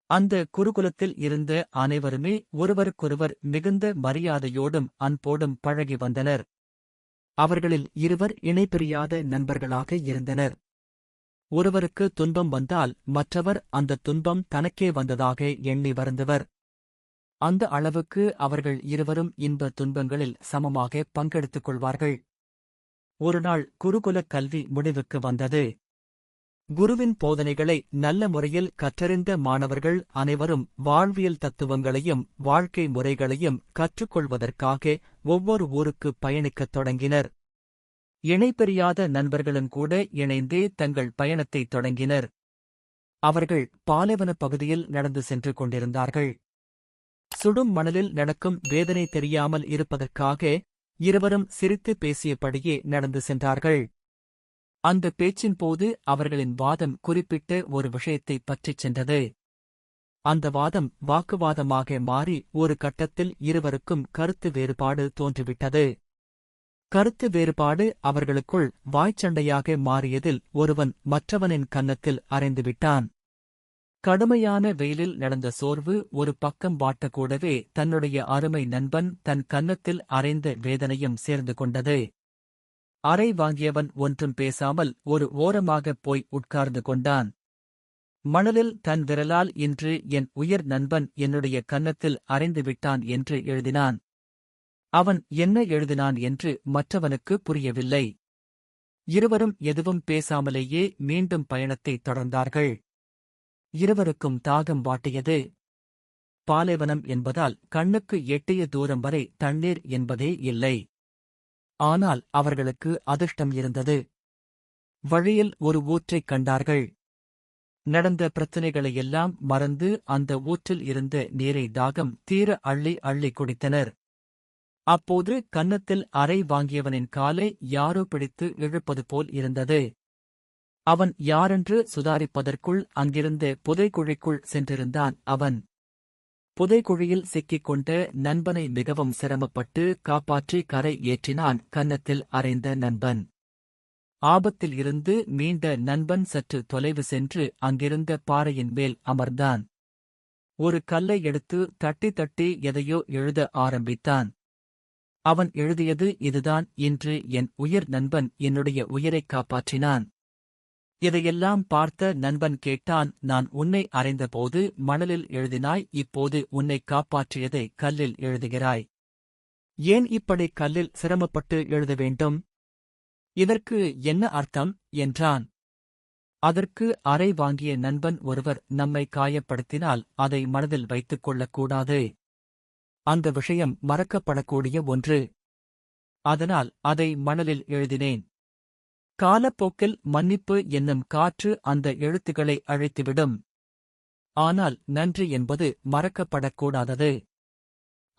அந்த குருகுலத்தில் இருந்த அனைவருமே ஒருவருக்கொருவர் மிகுந்த மரியாதையோடும் அன்போடும் பழகி வந்தனர். அவர்களில் இருவர் இணைபிரியாத நண்பர்களாக இருந்தனர். ஒருவருக்கு துன்பம் வந்தால் மற்றவர் அந்த துன்பம் தனக்கே வந்ததாக எண்ணி வருந்துவர். அந்த அளவுக்கு அவர்கள் இருவரும் இன்ப துன்பங்களில் சமமாக பங்கெடுத்துக் கொள்வார்கள். ஒருநாள் குருகுலக் கல்வி முடிவுக்கு வந்தது. குருவின் போதனைகளை நல்ல முறையில் கற்றறிந்த மாணவர்கள் அனைவரும் வாழ்வியல் தத்துவங்களையும் வாழ்க்கை முறைகளையும் கற்றுக்கொள்வதற்காக ஒவ்வொரு ஊருக்கு பயணிக்கத் தொடங்கினர். இணைபிரியாத நண்பர்களும் கூட இணைந்தே தங்கள் பயணத்தைத் தொடங்கினர். அவர்கள் பாலைவனப் பகுதியில் நடந்து சென்று கொண்டிருந்தார்கள். சுடும் மணலில் நடக்கும் வேதனை தெரியாமல் இருப்பதற்காக இருவரும் சிரித்து பேசியபடியே நடந்து சென்றார்கள். அந்த பேச்சின் போது அவர்களின் வாதம் குறிப்பிட்ட ஒரு விஷயத்தைப் பற்றிச் சென்றது. அந்த வாதம் வாக்குவாதமாக மாறி ஒரு கட்டத்தில் இருவருக்கும் கருத்து வேறுபாடு தோன்றிவிட்டது. கருத்து வேறுபாடு அவர்களுக்குள் வாய்ச்சண்டையாக மாறியதில் ஒருவன் மற்றவனின் கன்னத்தில் அறைந்துவிட்டான். கடுமையான வெயிலில் நடந்த சோர்வு ஒரு பக்கம் வாட்டக்கூடவே தன்னுடைய அருமை நண்பன் தன் கன்னத்தில் அறைந்த வேதனையும் சேர்ந்து கொண்டது. அறை வாங்கியவன் ஒன்றும் பேசாமல் ஒரு ஓரமாகப் போய் உட்கார்ந்து கொண்டான். மணலில் தன் விரலால் இன்று என் உயிர் நண்பன் என்னுடைய கன்னத்தில் அறைந்துவிட்டான் என்று எழுதினான். அவன் என்ன எழுதினான் என்று மற்றவனுக்கு புரியவில்லை. இருவரும் எதுவும் பேசாமலேயே மீண்டும் பயணத்தைத் தொடர்ந்தார்கள். இருவருக்கும் தாகம் வாட்டியது. பாலைவனம் என்பதால் கண்ணுக்கு எட்டிய தூரம் வரை தண்ணீர் என்பதே இல்லை. ஆனால் அவர்களுக்கு அதிர்ஷ்டம் இருந்தது. வழியில் ஒரு ஊற்றைக் கண்டார்கள். நடந்த பிரச்சினைகளையெல்லாம் மறந்து அந்த ஊற்றில் இருந்த நீரை தாகம் தீர அள்ளி அள்ளி குடித்தனர். அப்போது கன்னத்தில் அறை வாங்கியவனின் காலை யாரோ பிடித்து இழுப்பது போல் இருந்தது. அவன் யாரென்று சுதாரிப்பதற்குள் அங்கிருந்த புதைக்குழிக்குள் சென்றிருந்தான் அவன். புதைக்குழியில் சிக்கிக் கொண்ட நண்பனை மிகவும் சிரமப்பட்டு காப்பாற்றி கரை ஏற்றினான் கன்னத்தில் அறைந்த நண்பன். ஆபத்தில் இருந்து மீண்ட நண்பன் சற்று தொலைவு சென்று அங்கிருந்த பாறையின் மேல் அமர்ந்தான். ஒரு கல்லை எடுத்து தட்டி தட்டி எதையோ எழுத ஆரம்பித்தான். அவன் எழுதியது இதுதான்: இன்று என் உயிர் நண்பன் என்னுடைய உயிரைக் காப்பாற்றினான். இதையெல்லாம் பார்த்த நண்பன் கேட்டான், நான் உன்னை அறைந்தபோது மணலில் எழுதினாய், இப்போது உன்னைக் காப்பாற்றியதை கல்லில் எழுதுகிறாய். ஏன் இப்படி கல்லில் சிரமப்பட்டு எழுத வேண்டும்? இதற்கு என்ன அர்த்தம் என்றான். அதற்கு அறை வாங்கிய நண்பன் ஒருவர் நம்மை காயப்படுத்தினால் அதை மனதில் வைத்துக் கொள்ளக்கூடாது. அந்த விஷயம் மறக்கப்படக்கூடிய ஒன்று. அதனால் அதை மணலில் எழுதினேன். காலப்போக்கில் மன்னிப்பு என்னும் காற்று அந்த எழுத்துக்களை அழித்துவிடும். ஆனால் நன்றி என்பது மறக்கப்படக்கூடாதது.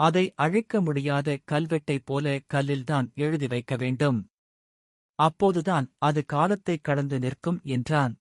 அதை அழிக்க முடியாத கல்வெட்டைப் போல கல்லில்தான் எழுதி வைக்க வேண்டும். அப்போதுதான் அது காலத்தைக் கடந்து நிற்கும் என்றான்.